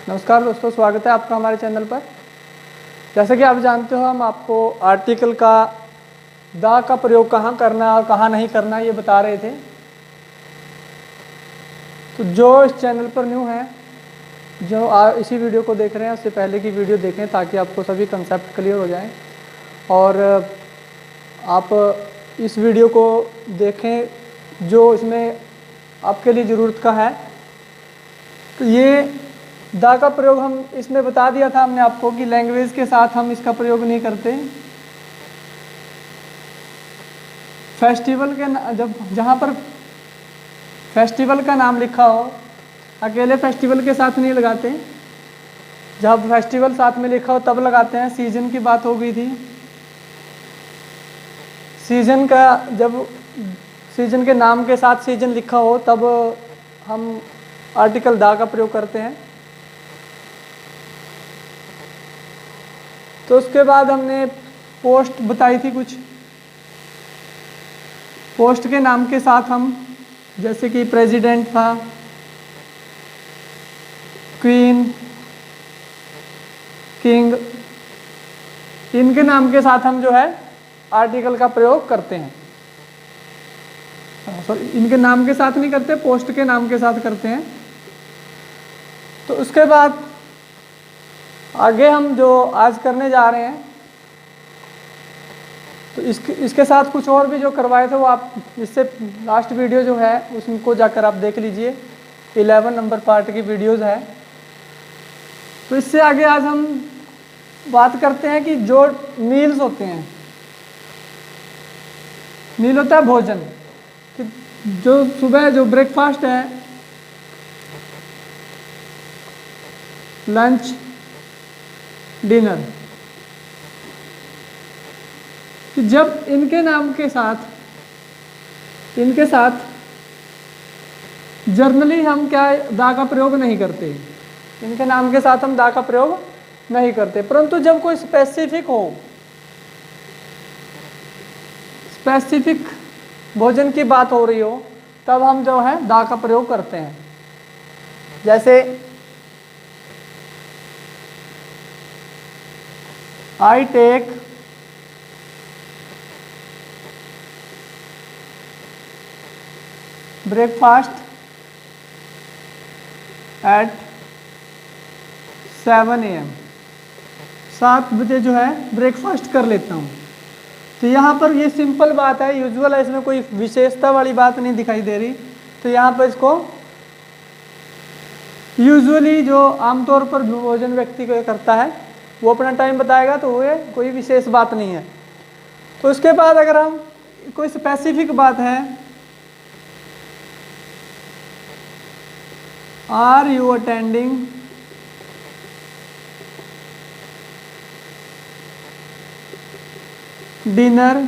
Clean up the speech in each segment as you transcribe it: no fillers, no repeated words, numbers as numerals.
नमस्कार दोस्तों, स्वागत है आपका हमारे चैनल पर। जैसे कि आप जानते हो, हम आपको आर्टिकल का द का प्रयोग कहाँ करना और कहाँ नहीं करना ये बता रहे थे। तो जो इस चैनल पर न्यू हैं, जो इसी वीडियो को देख रहे हैं, उससे पहले की वीडियो देखें ताकि आपको सभी कंसेप्ट क्लियर हो जाएं और आप इस वीडियो को देखें जो इसमें आपके लिए ज़रूरत का है। तो ये द का प्रयोग हम इसमें बता दिया था हमने आपको कि लैंग्वेज के साथ हम इसका प्रयोग नहीं करते। फेस्टिवल के जब जहाँ पर फेस्टिवल का नाम लिखा हो, अकेले फेस्टिवल के साथ नहीं लगाते, जब फेस्टिवल साथ में लिखा हो तब लगाते हैं। सीजन की बात हो गई थी। सीजन का जब सीजन के नाम के साथ सीजन लिखा हो तब हम आर्टिकल द का प्रयोग करते हैं। तो उसके बाद हमने पोस्ट बताई थी कुछ। पोस्ट के नाम के साथ हम, जैसे कि प्रेसिडेंट था, क्वीन, किंग, इनके नाम के साथ हम जो है आर्टिकल का प्रयोग करते हैं। सॉरी, इनके नाम के साथ नहीं करते, पोस्ट के नाम के साथ करते हैं। तो उसके बाद आगे हम जो आज करने जा रहे हैं, तो इसके साथ कुछ और भी जो करवाए थे वो आप इससे लास्ट वीडियो जो है उसको जाकर आप देख लीजिए। 11 नंबर पार्ट की वीडियोस है। तो इससे आगे आज हम बात करते हैं कि जो मील्स होते हैं, मील होता है भोजन, कि जो सुबह जो ब्रेकफास्ट है, लंच, डिनर, कि जब इनके नाम के साथ इनके साथ जर्नली हम क्या द का प्रयोग नहीं करते। इनके नाम के साथ हम द का प्रयोग नहीं करते, परंतु जब कोई स्पेसिफिक हो, स्पेसिफिक भोजन की बात हो रही हो, तब हम जो है द का प्रयोग करते हैं। जैसे I take breakfast at 7 AM। 7 बजे जो है ब्रेकफास्ट कर लेता हूँ। तो यहाँ पर ये सिंपल बात है, यूजुअल है, इसमें कोई विशेषता वाली बात नहीं दिखाई दे रही। तो यहाँ पर इसको यूजुअली जो आमतौर पर भोजन व्यक्ति को करता है वो अपना टाइम बताएगा, तो वो कोई विशेष बात नहीं है। तो उसके बाद अगर हम कोई स्पेसिफिक बात है, are you attending dinner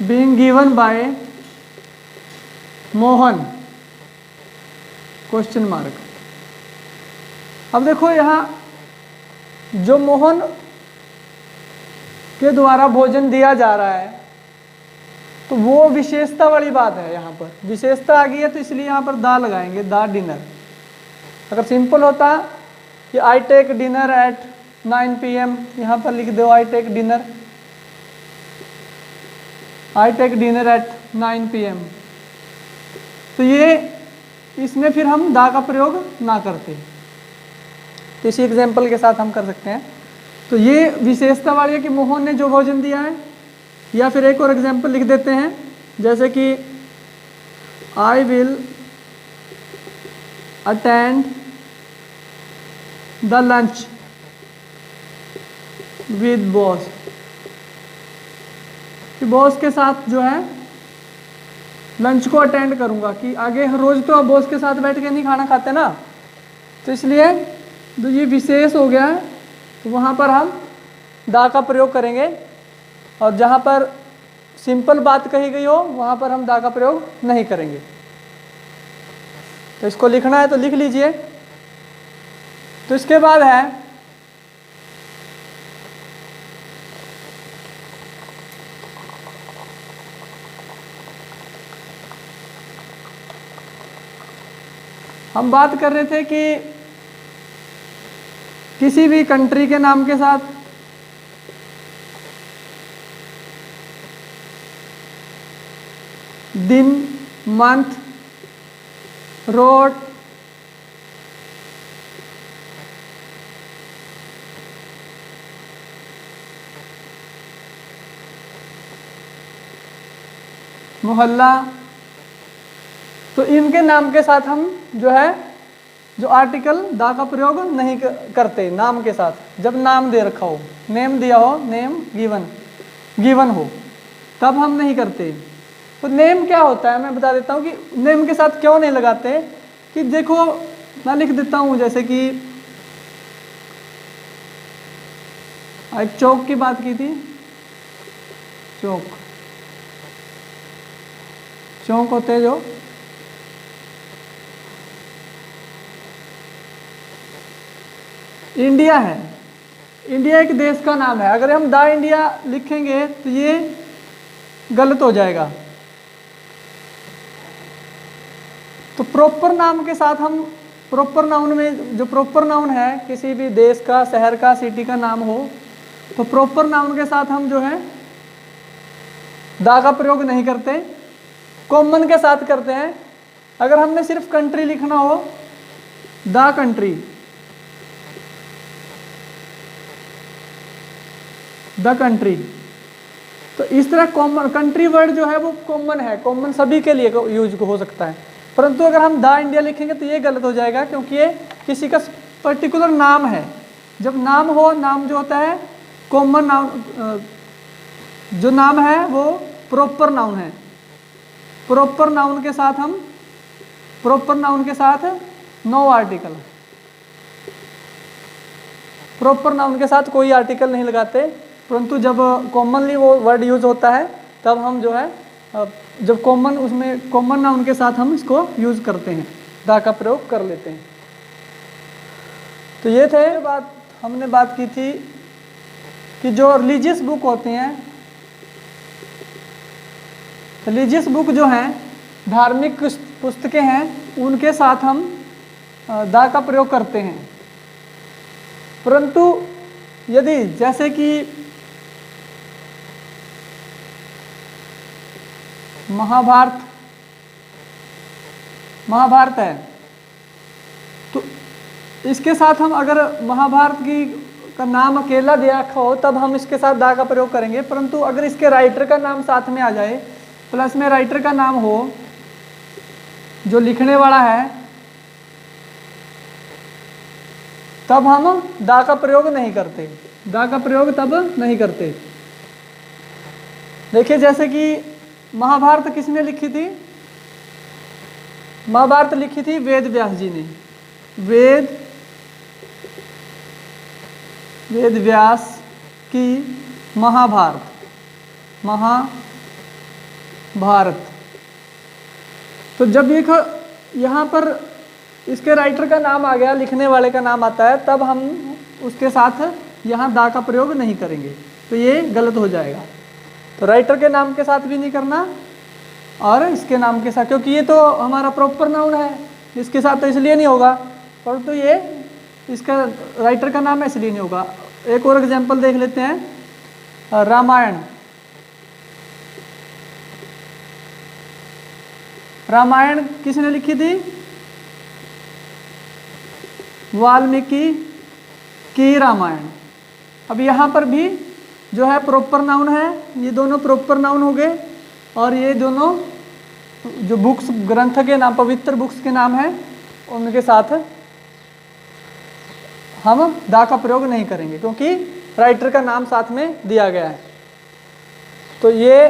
being given by Mohan, question mark. अब देखो यहाँ जो मोहन के द्वारा भोजन दिया जा रहा है, तो वो विशेषता वाली बात है। यहाँ पर विशेषता आ गई है, तो इसलिए यहाँ पर द लगाएंगे, द डिनर। अगर सिंपल होता कि I take dinner at 9 PM, यहाँ पर लिख दो I take dinner at 9 PM। तो ये इसमें फिर हम द का प्रयोग ना करते। तो इसी एग्जाम्पल के साथ हम कर सकते हैं। तो ये विशेषता वाली है कि मोहन ने जो भोजन दिया है। या फिर एक और एग्जाम्पल लिख देते हैं, जैसे कि I will attend the lunch with boss, कि बॉस के साथ जो है लंच को अटेंड करूंगा। कि आगे रोज तो बॉस के साथ बैठ के नहीं खाना खाते ना, तो इसलिए तो ये विशेष हो गया है, तो वहाँ पर हम द का प्रयोग करेंगे। और जहाँ पर सिंपल बात कही गई हो वहाँ पर हम द का प्रयोग नहीं करेंगे। तो इसको लिखना है तो लिख लीजिए। तो इसके बाद है हम बात कर रहे थे कि किसी भी कंट्री के नाम के साथ दिन, मंथ, रोड, मोहल्ला, तो इनके नाम के साथ हम जो आर्टिकल दा का प्रयोग नहीं करते नाम के साथ। जब नाम दे रखा हो, नेम दिया हो, नेम गिवन हो, तब हम नहीं करते। तो नेम क्या होता है मैं बता देता हूँ कि नेम के साथ क्यों नहीं लगाते। कि देखो मैं लिख देता हूँ, जैसे कि एक चौक की बात की थी, चौक होते हैं जो इंडिया है, इंडिया एक देश का नाम है। अगर हम द इंडिया लिखेंगे तो ये गलत हो जाएगा। तो प्रॉपर नाम के साथ हम, प्रॉपर नाउन में जो प्रॉपर नाउन है किसी भी देश का, शहर का, सिटी का नाम हो, तो प्रॉपर नाउन के साथ हम दा का प्रयोग नहीं करते, कॉमन के साथ करते हैं। अगर हमने सिर्फ कंट्री लिखना हो, द कंट्री, द कंट्री, तो इस तरह कॉमन कंट्री वर्ड जो है वो कॉमन है, कॉमन सभी के लिए यूज हो सकता है। परंतु अगर हम द इंडिया लिखेंगे तो ये गलत हो जाएगा, क्योंकि ये किसी का पर्टिकुलर नाम है। जब नाम हो, नाम जो होता है कॉमन नाउन, जो नाम है वो प्रॉपर नाउन है। प्रॉपर नाउन के साथ हम, प्रॉपर नाउन के साथ नो आर्टिकल, प्रॉपर नाउन के साथ कोई आर्टिकल नहीं लगाते। परंतु जब कॉमनली वो वर्ड यूज होता है तब हम जब कॉमन, उसमें कॉमन नाउन के साथ हम इसको यूज करते हैं, दा का प्रयोग कर लेते हैं। तो ये थे हमने बात की थी कि जो रिलीजियस बुक होते हैं, रिलीजियस बुक जो हैं, धार्मिक पुस्तकें हैं, उनके साथ हम दा का प्रयोग करते हैं। परंतु यदि जैसे कि महाभारत है, तो इसके साथ हम अगर महाभारत का नाम अकेला दिया रखा हो तब हम इसके साथ दा का प्रयोग करेंगे। परंतु अगर इसके राइटर का नाम साथ में आ जाए, प्लस में राइटर का नाम हो, जो लिखने वाला है, तब हम दा का प्रयोग नहीं करते, दा का प्रयोग तब नहीं करते। देखिए जैसे कि महाभारत किसने लिखी थी? महाभारत लिखी थी वेद व्यास जी ने। वेद व्यास की महाभारत, तो जब यहाँ पर इसके राइटर का नाम आ गया, लिखने वाले का नाम आता है, तब हम उसके साथ यहाँ दा का प्रयोग नहीं करेंगे, तो ये गलत हो जाएगा। तो राइटर के नाम के साथ भी नहीं करना और इसके नाम के साथ, क्योंकि ये तो हमारा प्रॉपर नाउन है, इसके साथ तो इसलिए नहीं होगा, परंतु ये इसका राइटर का नाम है इसलिए नहीं होगा। एक और एग्जांपल देख लेते हैं, रामायण किसने लिखी थी? वाल्मीकि की रामायण। अब यहाँ पर भी जो है प्रॉपर नाउन है, ये दोनों प्रॉपर नाउन हो गए, और ये दोनों जो बुक्स, ग्रंथ के नाम, पवित्र बुक्स के नाम है, उनके साथ हम दा का प्रयोग नहीं करेंगे, क्योंकि राइटर का नाम साथ में दिया गया है। तो ये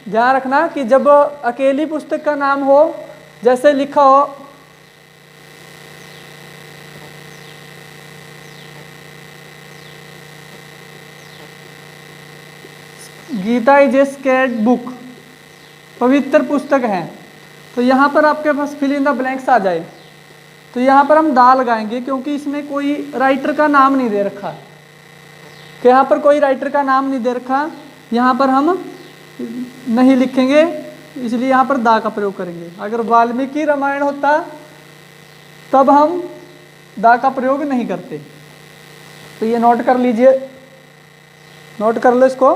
ध्यान रखना कि जब अकेली पुस्तक का नाम हो, जैसे लिखा हो Gita is a sacred book, पवित्र पुस्तक है, तो यहाँ पर आपके पास फिल इन द ब्लैंक्स आ जाए, तो यहाँ पर हम दा लगाएंगे, क्योंकि इसमें कोई राइटर का नाम नहीं दे रखा, कि यहाँ पर कोई राइटर का नाम नहीं दे रखा, यहाँ पर हम नहीं लिखेंगे, इसलिए यहाँ पर दा का प्रयोग करेंगे। अगर वाल्मीकि रामायण होता तब हम दा का प्रयोग नहीं करते। तो ये नोट कर लीजिए, नोट कर लो इसको।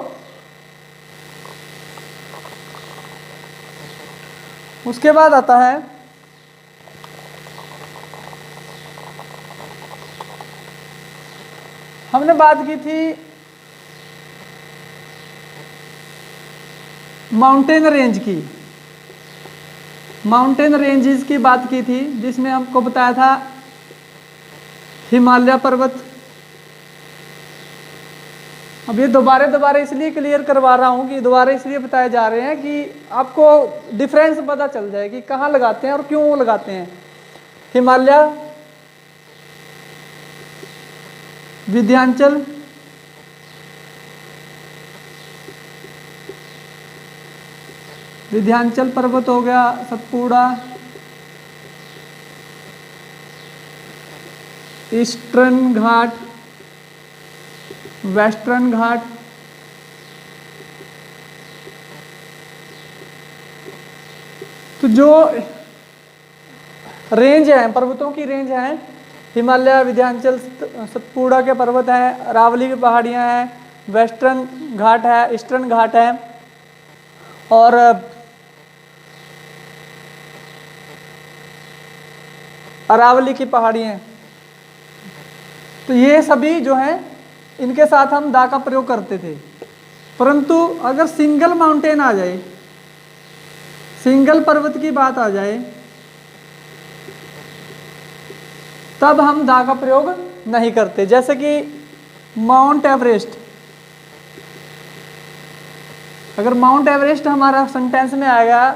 उसके बाद आता है हमने बात की थी माउंटेन रेंज की, माउंटेन रेंजेस की बात की थी, जिसमें हमको बताया था हिमालय पर्वत। अब ये दोबारा इसलिए क्लियर करवा रहा हूँ कि दोबारा इसलिए बताए जा रहे हैं कि आपको डिफरेंस पता चल जाए कि कहाँ लगाते हैं और क्यों लगाते हैं। हिमालय, विंध्याचल, विंध्याचल पर्वत हो गया, सतपुड़ा, ईस्टर्न घाट, वेस्टर्न घाट, तो जो रेंज है, पर्वतों की रेंज है, हिमालय, विंध्याचल, सतपुड़ा के पर्वत हैं, अरावली की पहाड़ियां हैं, वेस्टर्न घाट है, ईस्टर्न घाट है, और अरावली की पहाड़ियां हैं। तो ये सभी जो हैं इनके साथ हम दा का प्रयोग करते थे। परंतु अगर सिंगल माउंटेन आ जाए, सिंगल पर्वत की बात आ जाए, तब हम दा का प्रयोग नहीं करते। जैसे कि माउंट एवरेस्ट, अगर माउंट एवरेस्ट हमारा सेंटेंस में आएगा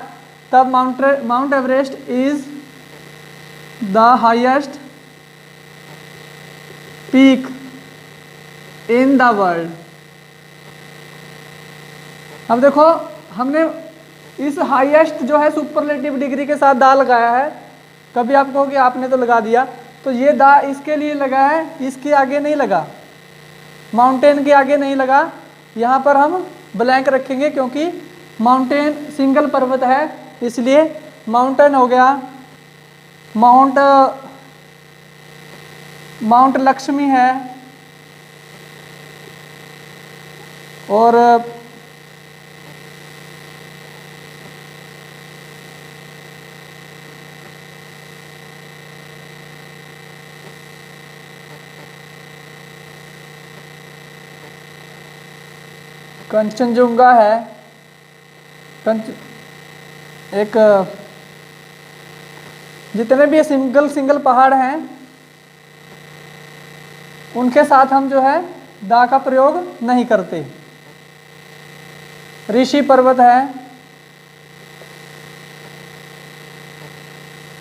तब mount Everest is the highest peak in the world. अब देखो, हमने इस हाईएस्ट जो है सुपरलेटिव डिग्री के साथ दा लगाया है। कभी आप कहो कि आपने तो लगा दिया, तो ये दा इसके लिए लगा है, इसके आगे नहीं लगा, माउंटेन के आगे नहीं लगा। यहाँ पर हम ब्लैंक रखेंगे क्योंकि माउंटेन सिंगल पर्वत है, इसलिए माउंटेन हो गया, माउंट लक्ष्मी है, और कंचनजुंगा है, एक जितने भी सिंगल पहाड़ हैं उनके साथ हम जो है दा का प्रयोग नहीं करते। ऋषि पर्वत है,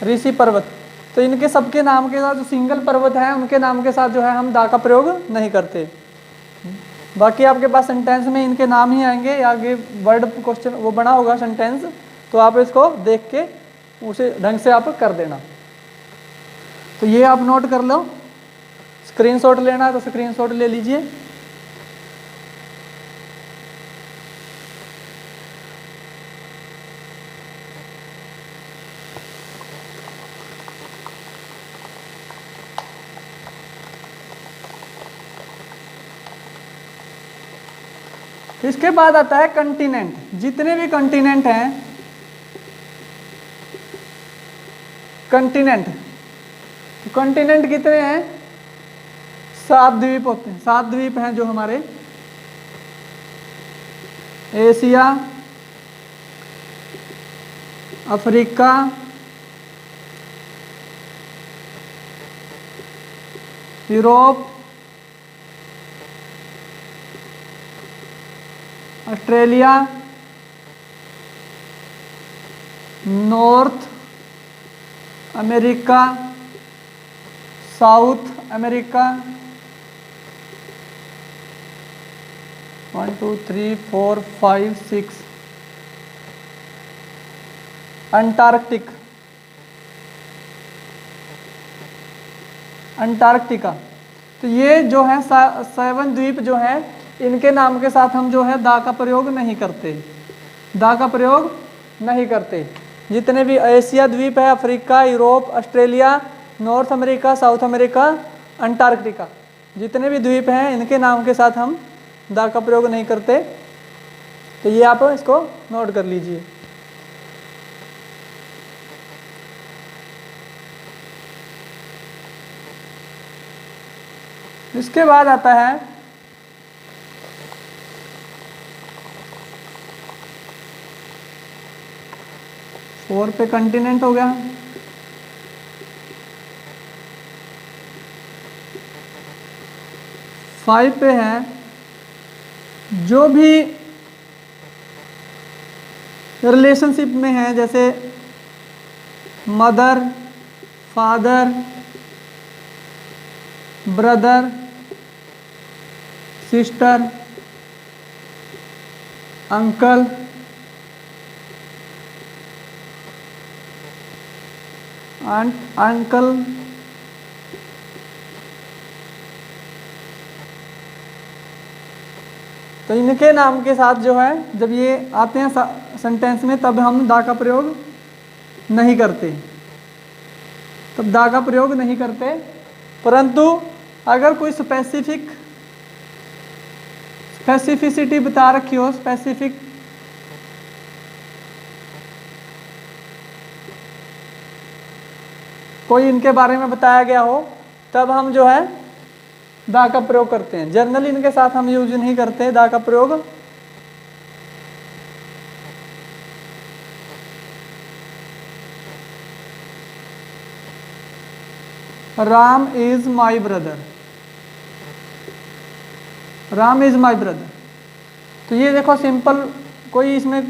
ऋषि पर्वत, तो इनके सबके नाम के साथ जो सिंगल पर्वत हैं उनके नाम के साथ जो है हम दा का प्रयोग नहीं करते। बाकी आपके पास सेंटेंस में इनके नाम ही आएंगे, आगे वर्ड क्वेश्चन वो बना होगा सेंटेंस, तो आप इसको देख के उसे ढंग से आप कर देना। तो ये आप नोट कर लो, स्क्रीनशॉट लेना है तो स्क्रीनशॉट ले लीजिए। इसके बाद आता है कंटिनेंट। जितने भी कंटिनेंट हैं, कंटिनेंट, तो कंटिनेंट कितने हैं? 7 द्वीप होते हैं, 7 द्वीप हैं जो हमारे Asia, Africa, Europe, Australia, north America, south America, 1 2 3 4 5 6, Antarctica. तो ये जो है 7 द्वीप जो है, इनके नाम के साथ हम जो है दा का प्रयोग नहीं करते, दा का प्रयोग नहीं करते। जितने भी एशिया द्वीप है, Africa, Europe, Australia, north America, south America, Antarctica, जितने भी द्वीप हैं इनके नाम के साथ हम द का प्रयोग नहीं करते। तो ये आप इसको नोट कर लीजिए। इसके बाद आता है फोर पे कंटिनेंट हो गया। फाइव पे है जो भी रिलेशनशिप में है, जैसे mother, father, brother, sister, uncle, aunt, uncle, तो इनके नाम के साथ जो है जब ये आते हैं सेंटेंस में तब हम दा का प्रयोग नहीं करते, तब दा का प्रयोग नहीं करते। परंतु अगर कोई स्पेसिफिसिटी बता रखी हो, स्पेसिफिक कोई इनके बारे में बताया गया हो, तब हम जो है दा का प्रयोग करते हैं। जनरली इनके साथ हम यूज नहीं करते दा का प्रयोग। Ram is my brother, Ram is my brother. तो ये देखो सिंपल, कोई इसमें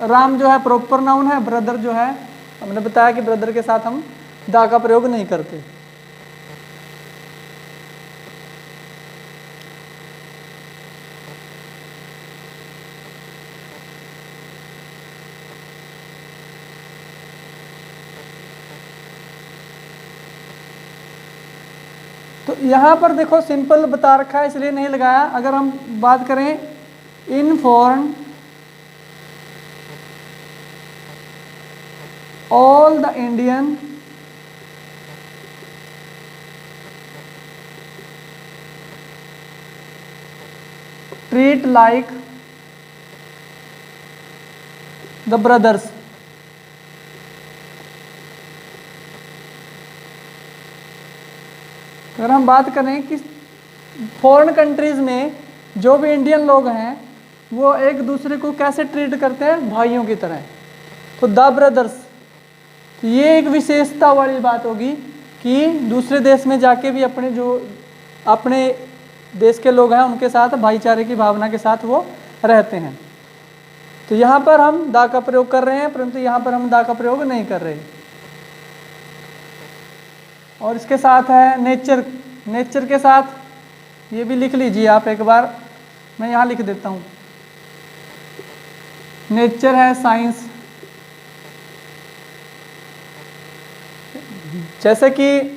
राम जो है प्रॉपर नाउन है, ब्रदर जो है हमने बताया कि ब्रदर के साथ हम दा का प्रयोग नहीं करते। तो यहाँ पर देखो सिंपल बता रखा है इसलिए नहीं लगाया। अगर हम बात करें inform all the Indian treat like the brothers. अगर हम बात करें कि फॉरेन कंट्रीज में जो भी इंडियन लोग हैं वो एक दूसरे को कैसे ट्रीट करते हैं, भाइयों की तरह। तो द ब्रदर्स, ये एक विशेषता वाली बात होगी कि दूसरे देश में जाके भी अपने देश के लोग हैं उनके साथ भाईचारे की भावना के साथ वो रहते हैं। तो यहाँ पर हम दा का प्रयोग कर रहे हैं, परंतु यहाँ पर हम दा का प्रयोग नहीं कर रहे। और इसके साथ है नेचर, नेचर के साथ ये भी लिख लीजिए आप एक बार, मैं यहाँ लिख देता हूँ। नेचर है साइंस, जैसे कि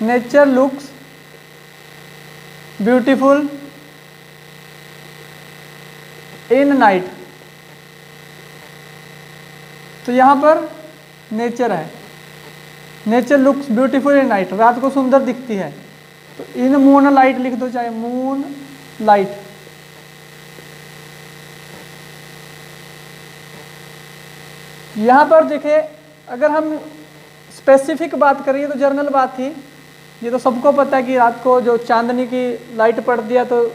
nature looks beautiful in night. तो यहाँ पर नेचर है, nature looks beautiful in night, रात को सुंदर दिखती है। तो इन मून लाइट लिख दो, चाहे मून लाइट। यहाँ पर देखिए अगर हम स्पेसिफिक बात करिए तो जर्नल बात थी, ये तो सबको पता है कि रात को जो चांदनी की लाइट पड़ती है तो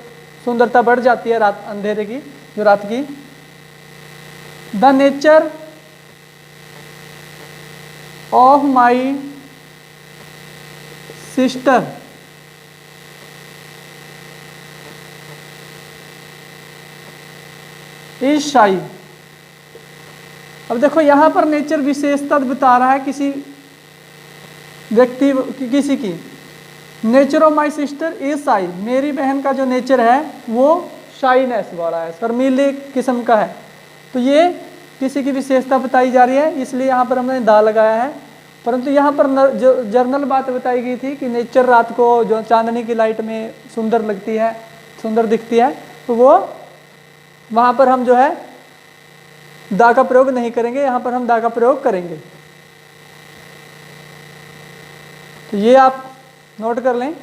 सुंदरता बढ़ जाती है रात अंधेरे की, जो रात की। The nature of my sister is शाई। अब देखो यहाँ पर नेचर विशेषता बता रहा है किसी व्यक्ति किसी की। Nature of my sister is शाई, मेरी बहन का जो नेचर है वो शाईनेस वाला है, शर्मीले किस्म का है। तो ये किसी की विशेषता बताई जा रही है, इसलिए यहाँ पर हमने दा लगाया है। परंतु यहाँ पर जो जर्नल बात बताई गई थी कि नेचर रात को जो चांदनी की लाइट में सुंदर लगती है, सुंदर दिखती है, तो वो वहाँ पर हम जो है द का प्रयोग नहीं करेंगे, यहाँ पर हम द का प्रयोग करेंगे। तो ये आप नोट कर लें।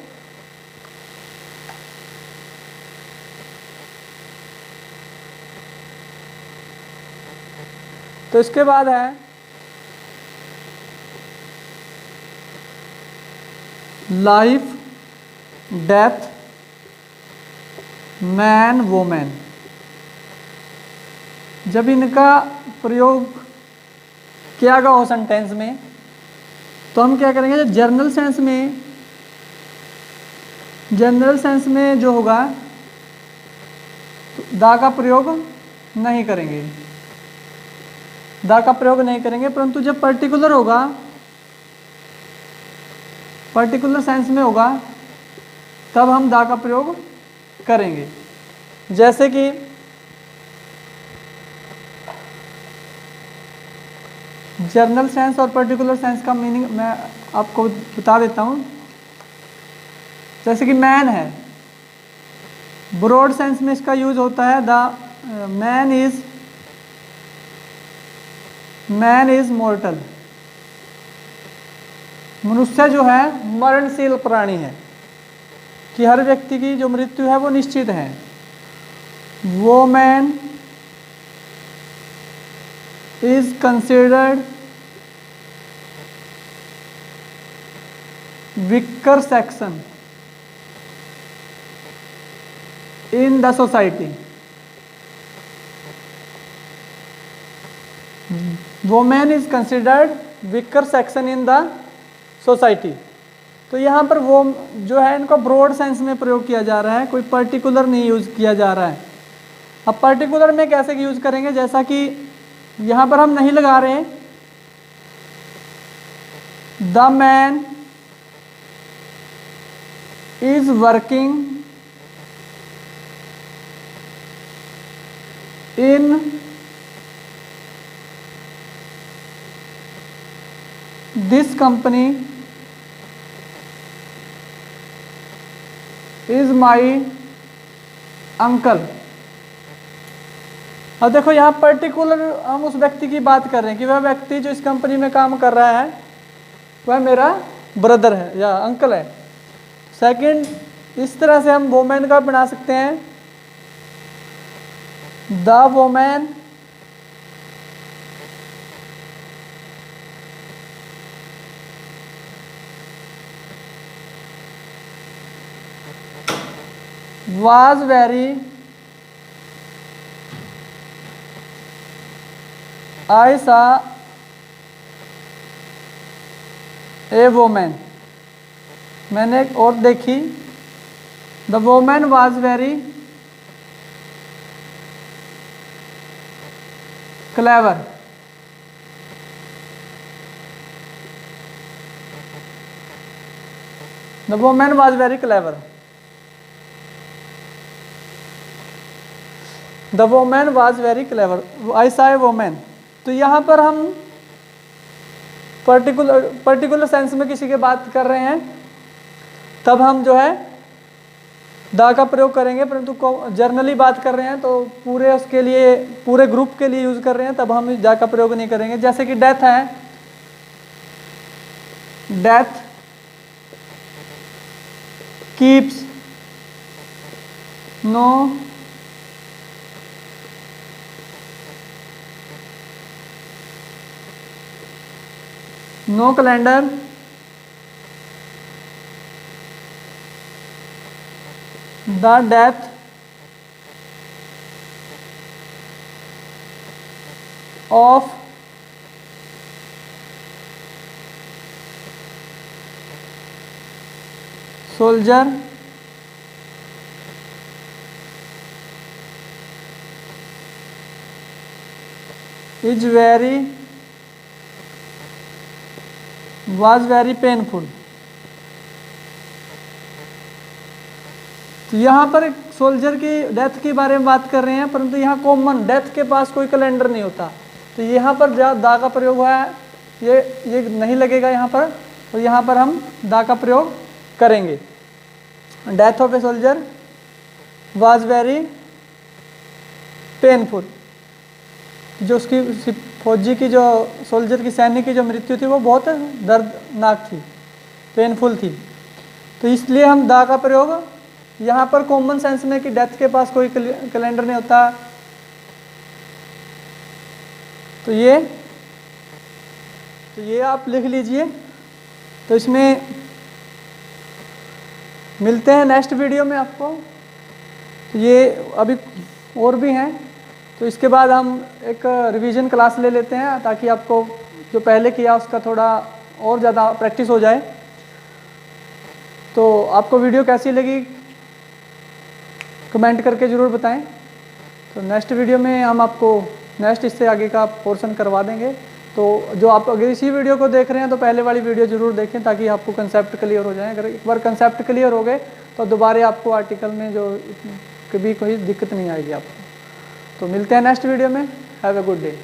तो इसके बाद है लाइफ, डेथ, मैन, वोमेन। जब इनका प्रयोग किया गया हो सेंटेंस में तो हम क्या करेंगे, जनरल सेंस में जो होगा तो द का प्रयोग नहीं करेंगे, द का प्रयोग नहीं करेंगे। परंतु जब पर्टिकुलर होगा, पर्टिकुलर सेंस में होगा, तब हम द का प्रयोग करेंगे। जैसे कि जनरल सेंस और पर्टिकुलर सेंस का मीनिंग मैं आपको बता देता हूँ। जैसे कि मैन है, ब्रॉड सेंस में इसका यूज होता है द मैन इज मोर्टल। मनुष्य जो है मरणशील प्राणी है, कि हर व्यक्ति की जो मृत्यु है वो निश्चित है। Woman is considered weaker section in the society. Women is considered weaker section in the society. तो यहाँ पर वो जो है इनको ब्रॉड सेंस में प्रयोग किया जा रहा है, कोई पर्टिकुलर नहीं यूज किया जा रहा है। अब पर्टिकुलर में कैसे यूज करेंगे, जैसा कि यहाँ पर हम नहीं लगा रहे the man is working in this company is my uncle. अब देखो यहाँ पर्टिकुलर हम उस व्यक्ति की बात कर रहे हैं कि वह व्यक्ति जो इस कंपनी में काम कर रहा है वह मेरा ब्रदर है या अंकल है। सेकंड, इस तरह से हम वोमेन का बना सकते हैं the women was very I saw a woman। मैंने एक और देखी। The woman was very clever। The woman was very clever। The woman was very clever। I saw a woman। तो यहाँ पर हम पर्टिकुलर सेंस में किसी की बात कर रहे हैं तब हम जो है द का प्रयोग करेंगे, परंतु जर्नली बात कर रहे हैं तो पूरे उसके लिए, पूरे ग्रुप के लिए यूज कर रहे हैं तब हम द का प्रयोग नहीं करेंगे। जैसे कि डेथ है, death keeps no calendar the death of soldier is very was very painful। तो यहाँ पर एक सोल्जर की डेथ के बारे में बात कर रहे हैं, परंतु यहाँ कॉमन डेथ के पास कोई कैलेंडर नहीं होता, तो यहाँ पर जहाँ दा का प्रयोग हुआ है ये नहीं लगेगा यहाँ पर, तो यहाँ पर हम दा का प्रयोग करेंगे। Death of a soldier was very painful. जो उसकी फौजी की जो सोल्जर की सैनिक की जो मृत्यु थी वो बहुत दर्दनाक थी, पेनफुल थी। तो इसलिए हम द का प्रयोग यहाँ पर कॉमन सेंस में कि डेथ के पास कोई कैलेंडर नहीं होता, तो ये आप लिख लीजिए। तो इसमें मिलते हैं नेक्स्ट वीडियो में आपको। तो ये अभी और भी हैं, तो इसके बाद हम एक रिवीजन क्लास ले लेते हैं ताकि आपको जो पहले किया उसका थोड़ा और ज़्यादा प्रैक्टिस हो जाए। तो आपको वीडियो कैसी लगी कमेंट करके ज़रूर बताएं। तो नेक्स्ट वीडियो में हम आपको नेक्स्ट इससे आगे का पोर्शन करवा देंगे। तो जो आप अगर इसी वीडियो को देख रहे हैं तो पहले वाली वीडियो ज़रूर देखें ताकि आपको कंसेप्ट क्लियर हो जाए। अगर एक बार कंसेप्ट क्लियर हो गए तो दोबारा आपको आर्टिकल में जो कभी कोई दिक्कत नहीं आएगी आपको। तो मिलते हैं नेक्स्ट वीडियो में। Have a good day.